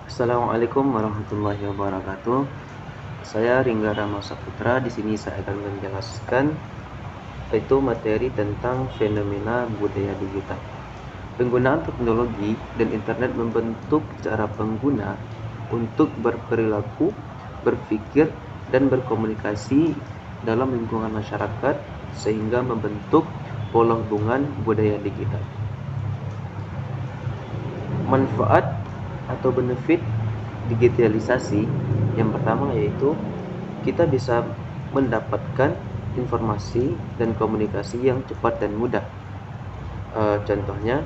Assalamualaikum warahmatullahi wabarakatuh. Saya Ringga Rama Saputra. Di sini saya akan menjelaskan yaitu materi tentang fenomena budaya digital. Penggunaan teknologi dan internet membentuk cara pengguna untuk berperilaku, berpikir, dan berkomunikasi dalam lingkungan masyarakat sehingga membentuk pola hubungan budaya digital. Manfaat atau benefit digitalisasi yang pertama yaitu kita bisa mendapatkan informasi dan komunikasi yang cepat dan mudah. Contohnya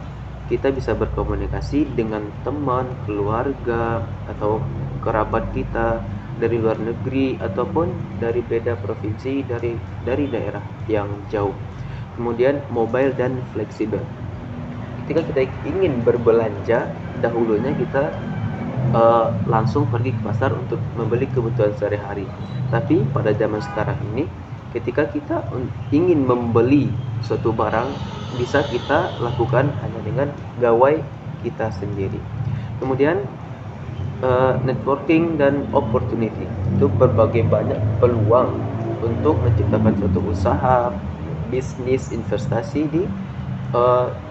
kita bisa berkomunikasi dengan teman, keluarga, atau kerabat kita dari luar negeri ataupun dari beda provinsi, dari daerah yang jauh. Kemudian mobile dan fleksibel. Ketika kita ingin berbelanja, dahulunya kita langsung pergi ke pasar untuk membeli kebutuhan sehari-hari. Tapi pada zaman sekarang ini, ketika kita ingin membeli suatu barang, bisa kita lakukan hanya dengan gawai kita sendiri. Kemudian networking dan opportunity, itu berbagai banyak peluang untuk menciptakan suatu usaha, bisnis, investasi di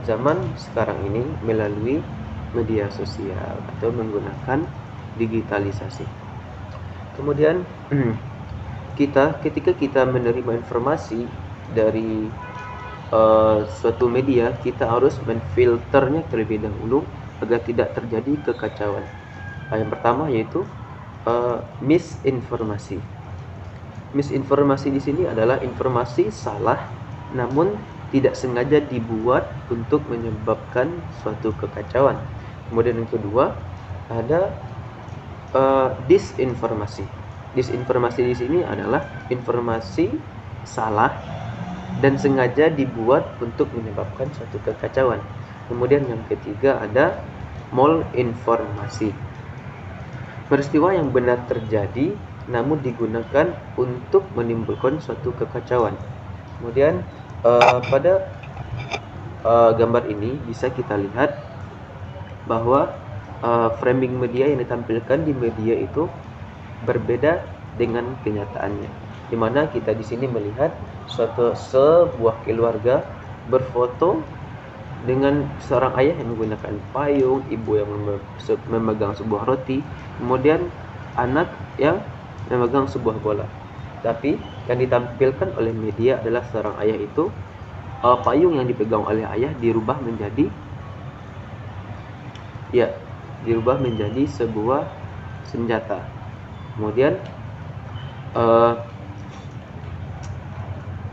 zaman sekarang ini melalui media sosial atau menggunakan digitalisasi. Kemudian ketika kita menerima informasi dari suatu media, kita harus menfilternya terlebih dahulu agar tidak terjadi kekacauan. Yang pertama yaitu misinformasi. Misinformasi di sini adalah informasi salah namun tidak sengaja dibuat untuk menyebabkan suatu kekacauan. Kemudian yang kedua ada disinformasi. Disinformasi di sini adalah informasi salah dan sengaja dibuat untuk menyebabkan suatu kekacauan. Kemudian yang ketiga ada malinformasi. Peristiwa yang benar terjadi namun digunakan untuk menimbulkan suatu kekacauan. Kemudian pada gambar ini bisa kita lihat bahwa framing media yang ditampilkan di media itu berbeda dengan kenyataannya. Di mana kita di sini melihat sebuah keluarga berfoto dengan seorang ayah yang menggunakan payung, ibu yang memegang sebuah roti, kemudian anak yang memegang sebuah bola. Tapi yang ditampilkan oleh media adalah seorang ayah itu payung yang dipegang oleh ayah dirubah menjadi sebuah senjata. Kemudian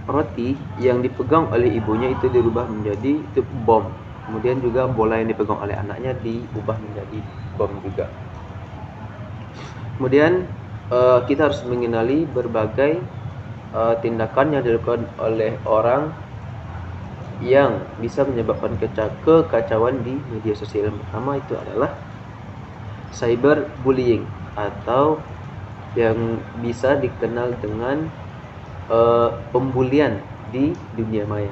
roti yang dipegang oleh ibunya itu dirubah menjadi bom. Kemudian juga bola yang dipegang oleh anaknya diubah menjadi bom juga. Kemudian kita harus mengenali berbagai tindakan yang dilakukan oleh orang yang bisa menyebabkan kekacauan di media sosial. Yang pertama itu adalah cyberbullying atau yang bisa dikenal dengan pembulian di dunia maya,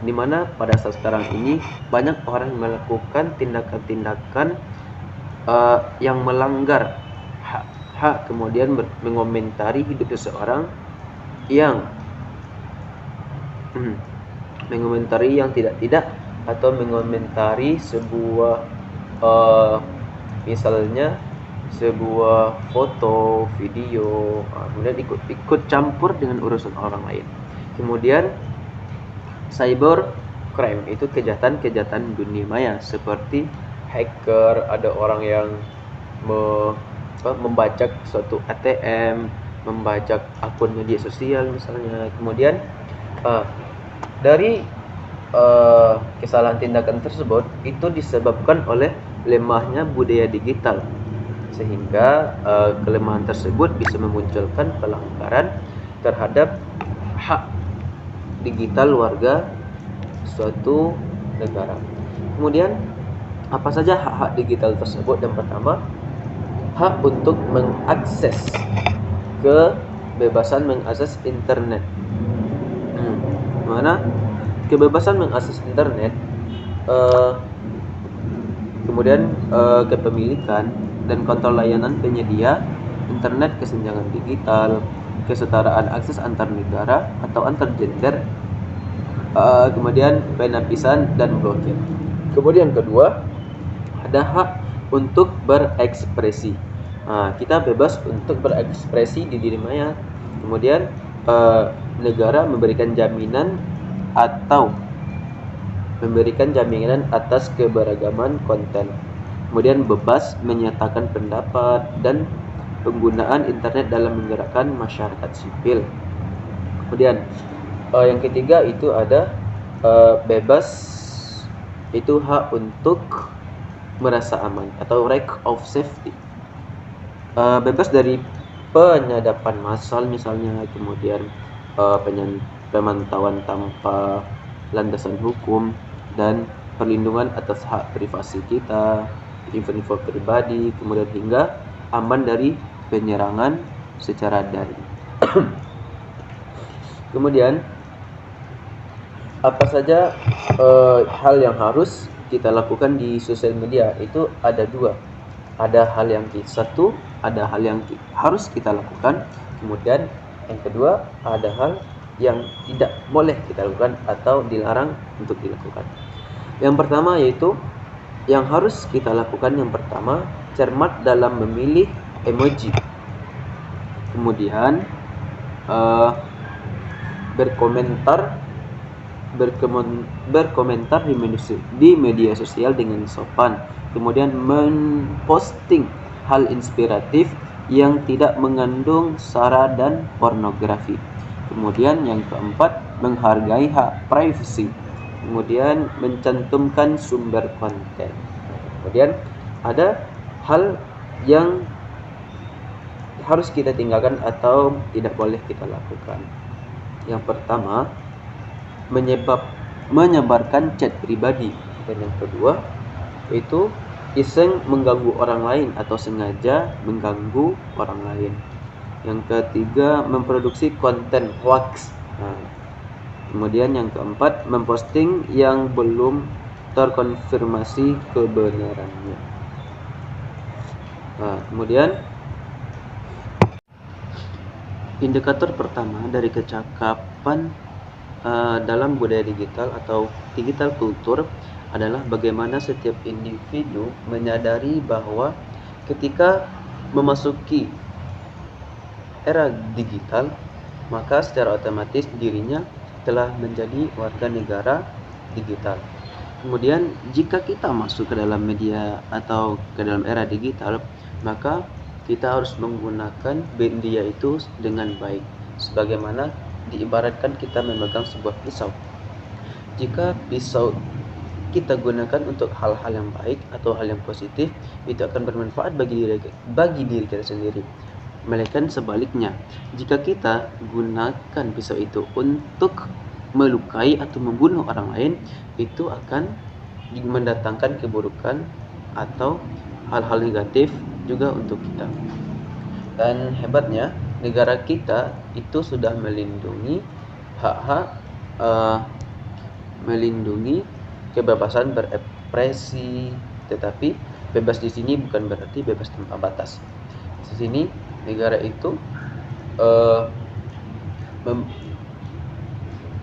di mana pada saat sekarang ini banyak orang yang melakukan tindakan-tindakan yang melanggar hak, kemudian mengomentari hidup seseorang yang mengomentari yang tidak atau mengomentari sebuah misalnya sebuah foto, video, kemudian ikut campur dengan urusan orang lain. Kemudian cyber crime itu kejahatan dunia maya seperti hacker, ada orang yang membajak suatu ATM, membajak akun media sosial misalnya. Kemudian dari kesalahan tindakan tersebut itu disebabkan oleh lemahnya budaya digital, sehingga kelemahan tersebut bisa memunculkan pelanggaran terhadap hak digital warga suatu negara. Kemudian apa saja hak-hak digital tersebut? Yang pertama, hak untuk mengakses kebebasan mengakses internet. Mana kebebasan mengakses internet kemudian kepemilikan dan kontrol layanan penyedia internet, kesenjangan digital, kesetaraan akses antar negara atau antar gender, kemudian penapisan dan blokir. Kemudian kedua, ada hak untuk berekspresi. Kita bebas untuk berekspresi di diri maya. Kemudian negara memberikan jaminan atas keberagaman konten. Kemudian bebas menyatakan pendapat dan penggunaan internet dalam menggerakkan masyarakat sipil. Kemudian yang ketiga itu ada bebas, itu hak untuk merasa aman atau right of safety. Bebas dari penyadapan massal misalnya, kemudian pemantauan tanpa landasan hukum, dan perlindungan atas hak privasi kita, info-info pribadi, kemudian hingga aman dari penyerangan secara daring. Kemudian apa saja hal yang harus kita lakukan di sosial media? Itu ada dua. Ada hal yang ada hal yang harus kita lakukan. Kemudian yang kedua, ada hal yang tidak boleh kita lakukan atau dilarang untuk dilakukan. Yang pertama yaitu yang harus kita lakukan, yang pertama, cermat dalam memilih emoji. Kemudian berkomentar di media sosial dengan sopan. Kemudian memposting hal inspiratif yang tidak mengandung sara dan pornografi. Kemudian yang keempat, menghargai hak privasi. Kemudian mencantumkan sumber konten. Kemudian ada hal yang harus kita tinggalkan atau tidak boleh kita lakukan. Yang pertama, menyebarkan chat pribadi. Dan yang kedua, itu iseng mengganggu orang lain atau sengaja mengganggu orang lain. Yang ketiga, memproduksi konten hoax. Kemudian yang keempat, memposting yang belum terkonfirmasi kebenarannya. Kemudian indikator pertama dari kecakapan dalam budaya digital atau digital culture adalah bagaimana setiap individu menyadari bahwa ketika memasuki era digital, maka secara otomatis dirinya telah menjadi warga negara digital. Kemudian jika kita masuk ke dalam media atau ke dalam era digital, maka kita harus menggunakan media itu dengan baik, sebagaimana diibaratkan kita memegang sebuah pisau. Jika pisau kita gunakan untuk hal-hal yang baik atau hal yang positif, itu akan bermanfaat bagi diri kita sendiri. Melainkan sebaliknya, jika kita gunakan pisau itu untuk melukai atau membunuh orang lain, itu akan mendatangkan keburukan atau hal-hal negatif juga untuk kita. Dan hebatnya, negara kita itu sudah melindungi hak-hak, melindungi kebebasan berekspresi. Tetapi bebas di sini bukan berarti bebas tanpa batas. Di sini negara itu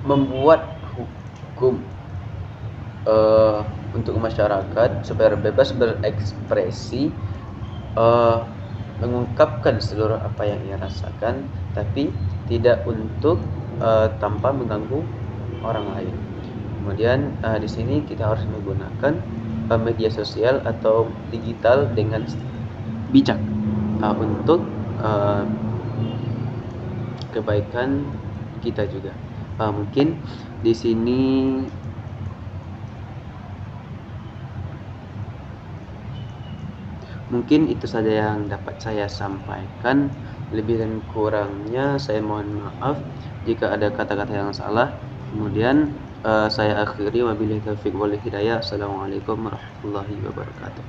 membuat hukum untuk masyarakat supaya bebas berekspresi, mengungkapkan seluruh apa yang ia rasakan, tapi tidak untuk tanpa mengganggu orang lain. Kemudian di sini kita harus menggunakan media sosial atau digital dengan bijak untuk kebaikan kita juga. Mungkin di sini itu saja yang dapat saya sampaikan. Lebih dan kurangnya saya mohon maaf jika ada kata-kata yang salah. Kemudian saya akhiri, wabillahi taufiq wal hidayah. Assalamualaikum warahmatullahi wabarakatuh.